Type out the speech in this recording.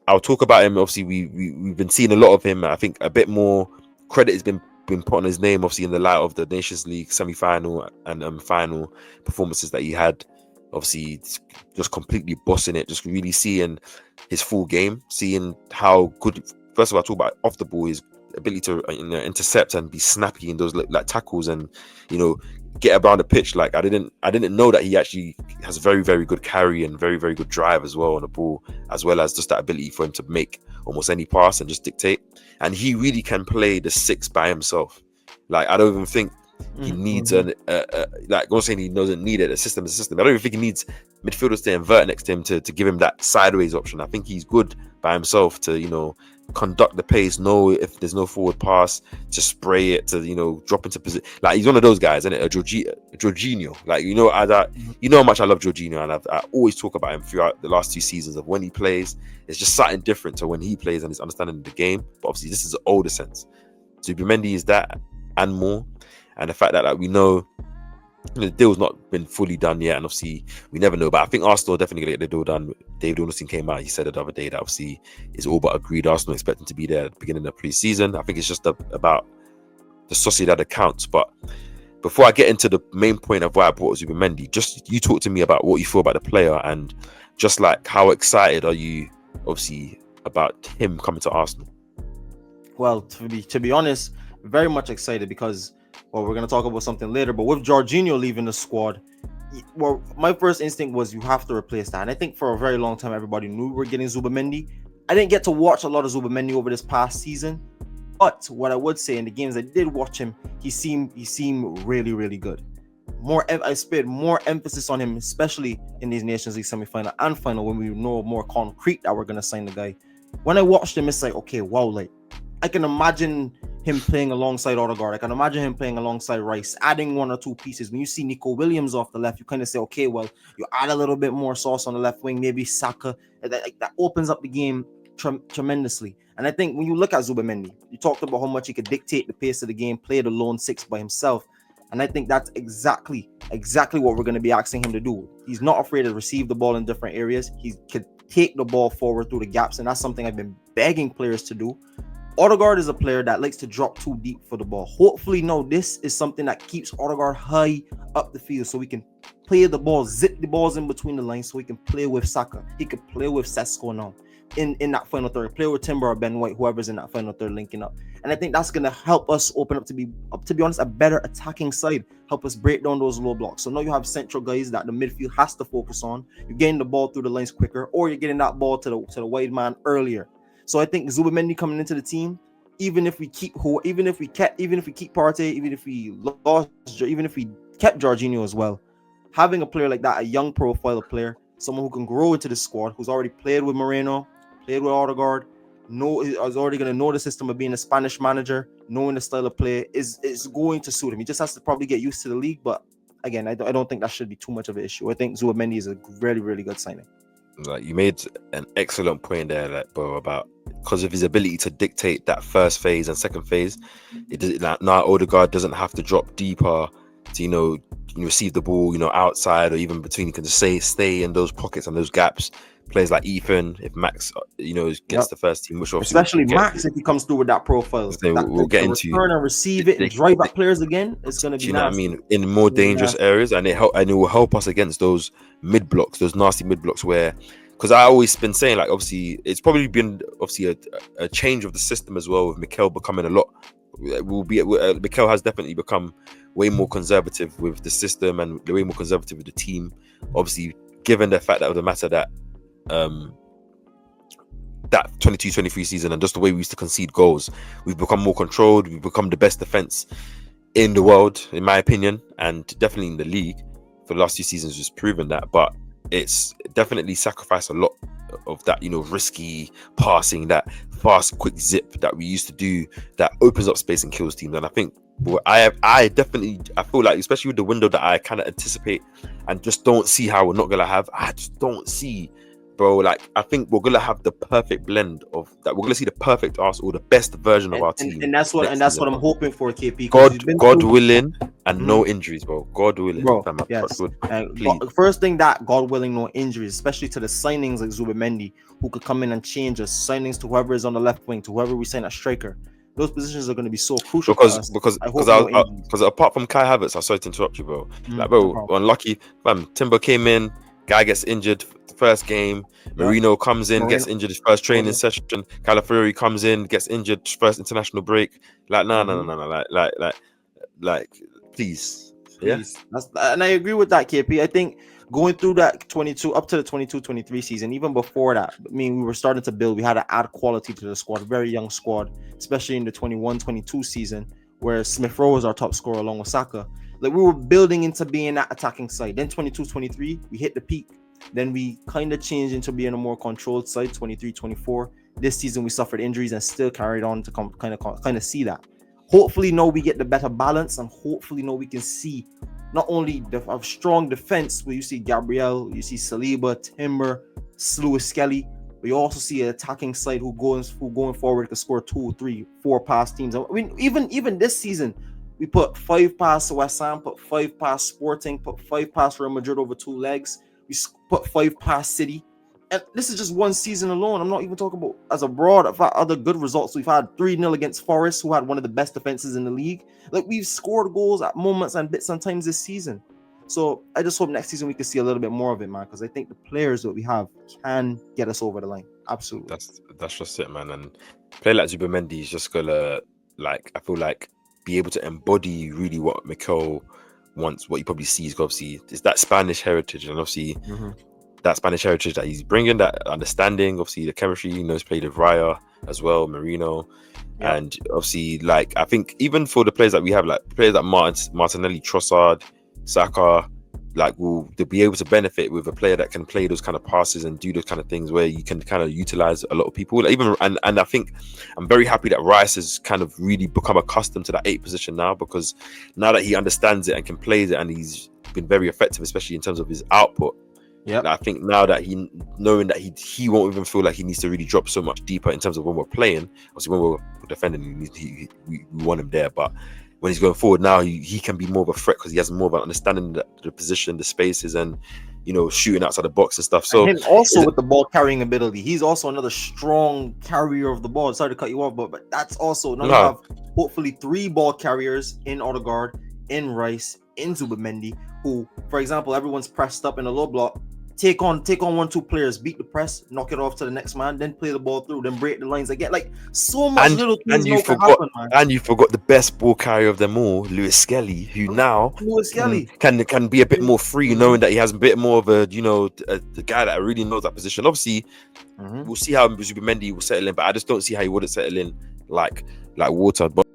I'll talk about him. Obviously, we've been seeing a lot of him. I think a bit more credit has been put on his name, obviously in the light of the Nations League semi-final and final performances that he had. Obviously, just completely bossing it, just really seeing his full game, seeing how good. First of all, I talk about off the ball, his ability to intercept and be snappy in those like tackles, and get around the pitch. Like I didn't know that he actually has very, very good carry and very, very good drive as well on the ball, as well as just that ability for him to make almost any pass and just dictate. And he really can play the six by himself. Like I don't even think he needs like I'm not saying he doesn't need it. A system is a system. I don't even think he needs midfielders to invert next to him to give him that sideways option. I think he's good by himself to conduct the pace, know if there's no forward pass, to spray it, to drop into position. Like he's one of those guys, isn't it? A Jorginho. Like how much I love Jorginho, and I always talk about him throughout the last 2 seasons of when he plays. It's just something different to when he plays and his understanding of the game. But obviously, this is an older sense. Zubimendi is that and more, and the fact that we know the deal's not been fully done yet, and obviously we never know. But I think Arsenal definitely gonna get the deal done. David Ornstein came out, he said it the other day that obviously it's all but agreed. Arsenal expecting to be there at the beginning of pre-season. I think it's just about the Sociedad accounts. But before I get into the main point of why I brought Zubimendi, just you talk to me about what you feel about the player, and just like how excited are you obviously about him coming to Arsenal? Well, to be honest, very much excited because we're going to talk about something later, but with Jorginho leaving the squad, well, my first instinct was you have to replace that. And I think for a very long time, everybody knew we were getting Zubimendi. I didn't get to watch a lot of Zubimendi over this past season, but what I would say in the games I did watch him, he seemed really, really good. I spent more emphasis on him, especially in these Nations League semi-final and final, when we know more concrete that we're going to sign the guy. When I watched him, it's like, okay, wow, like I can imagine him playing alongside Odegaard. I can imagine him playing alongside Rice, adding 1 or 2 pieces. When you see Nico Williams off the left, you kind of say, okay, well, you add a little bit more sauce on the left wing, maybe Saka. That opens up the game tremendously. And I think when you look at Zubimendi, you talked about how much he could dictate the pace of the game, play the lone 6 by himself. And I think that's exactly what we're going to be asking him to do. He's not afraid to receive the ball in different areas. He could take the ball forward through the gaps, and that's something I've been begging players to do. Odegaard is a player that likes to drop too deep for the ball. Hopefully, this is something that keeps Odegaard high up the field so we can play the ball, zip the balls in between the lines so he can play with Saka. He could play with Sesko now in that final third, play with Timber or Ben White, whoever's in that final third linking up. And I think that's going to help us open up to be honest, a better attacking side, help us break down those low blocks. So now you have central guys that the midfield has to focus on. You're getting the ball through the lines quicker, or you're getting that ball to the wide man earlier. So I think Zubimendi coming into the team, even if we keep Partey, even if we kept Jorginho as well, having a player like that, a young profile player, someone who can grow into the squad, who's already played with Moreno, played with Odegaard, is already going to know the system of being a Spanish manager, knowing the style of play, is going to suit him. He just has to probably get used to the league, but again, I don't think that should be too much of an issue. I think Zubimendi is a really, really good signing. Like you made an excellent point there, like bro, about because of his ability to dictate that first phase and second phase. Now Odegaard doesn't have to drop deeper to receive the ball outside or even between. He can just stay in those pockets and those gaps. Players like Ethan, if Max gets the first team, which especially Max if he comes through with that profile, we'll get into return and receive it and drive at players again. It's going to be you know what I mean, in more dangerous areas, and it will help us against those mid blocks, those nasty mid blocks where. Because I always been saying, like, obviously, it's probably been a change of the system as well, with Mikel becoming a lot. Mikel has definitely become way more conservative with the system and way more conservative with the team. Obviously, given the fact that of the matter that that 22-23 season and just the way we used to concede goals, we've become more controlled. We've become the best defense in the world, in my opinion, and definitely in the league. For the last 2 seasons, just proven that, but. It's definitely sacrificed a lot of that, risky passing, that fast, quick zip that we used to do that opens up space and kills teams. And I think I feel like, especially with the window that I kind of anticipate and just don't see how we're not going to have, I just don't see bro, like I think we're gonna have the perfect blend of that. We're gonna see the perfect Arsenal, the best version of our team. And that's what next season. I'm hoping for, KP. Because God willing, and no injuries, bro. God willing, bro. fam, Yes. please. First thing, that God willing, no injuries, especially to the signings like Zubimendi, who could come in and change us. Signings to whoever is on the left wing, to whoever we sign at striker. Those positions are going to be so crucial because apart from Kai Havertz, I'm sorry to interrupt you, bro. Like, bro, no unlucky, fam. Timber came in, guy gets injured first game. Marino comes in, gets injured his first training session. Calafiori comes in, gets injured first international break. Like, no, like, please. Yeah. And I agree with that, KP. I think going through that 22 up to the 22-23 season, even before that, I mean, we were starting to build. We had to add quality to the squad, very young squad, especially in the 21-22 season, where Smith Rowe was our top scorer along with Saka. Like, we were building into being that attacking side. Then 22-23, we hit the peak. Then we kind of changed into being a more controlled side. 23-24. This season we suffered injuries and still carried on to kind of see that. Hopefully, now we get the better balance, and hopefully, now we can see not only a strong defense where you see Gabriel, you see Saliba, Timber, Lewis Skelly, but you also see an attacking side who going forward can score 2, 3, 4 past teams. I mean, even this season, we put 5 past West Ham, put 5 past Sporting, put 5 past Real Madrid over 2 legs. We put 5 past City. And this is just one season alone. I'm not even talking about as abroad. I've had other good results. We've had 3-0 against Forest, who had one of the best defenses in the league. Like, we've scored goals at moments and bits and times this season. So I just hope next season we can see a little bit more of it, man, because I think the players that we have can get us over the line. Absolutely. That's just it, man. And play like Zubimendi is just gonna, like, I feel like, be able to embody really what Mikel wants, what he probably sees. Obviously, is that Spanish heritage, and obviously that Spanish heritage that he's bringing, that understanding, obviously the chemistry. He's played with Raya as well, Marino, and obviously, like, I think even for the players that we have, like players like Martinelli, Trossard, Saka, like, will be able to benefit with a player that can play those kind of passes and do those kind of things where you can kind of utilize a lot of people. Like, even and I think I'm very happy that Rice has kind of really become accustomed to that 8 position now, because now that he understands it and can play it, and he's been very effective, especially in terms of his output. Yeah, I think now that knowing that he won't even feel like he needs to really drop so much deeper in terms of when we're playing. Obviously, when we're defending, we want him there, but when he's going forward now, he can be more of a threat because he has more of an understanding of the position, the spaces, and shooting outside the box and stuff. So, and also with the ball carrying ability, he's also another strong carrier of the ball. Sorry to cut you off, but that's also now we have hopefully 3 ball carriers in Odegaard, in Rice, in Zubimendi, who, for example, everyone's pressed up in a low block. Take on 1-2 players, beat the press, knock it off to the next man, then play the ball through, then break the lines again. Like, so much little things can happen, man. And you forgot the best ball carrier of them all, Lewis Skelly, who now can be a bit more free, knowing that he has a bit more of the guy that really knows that position. Obviously, we'll see how Zubimendi will settle in, but I just don't see how he wouldn't settle in like water. But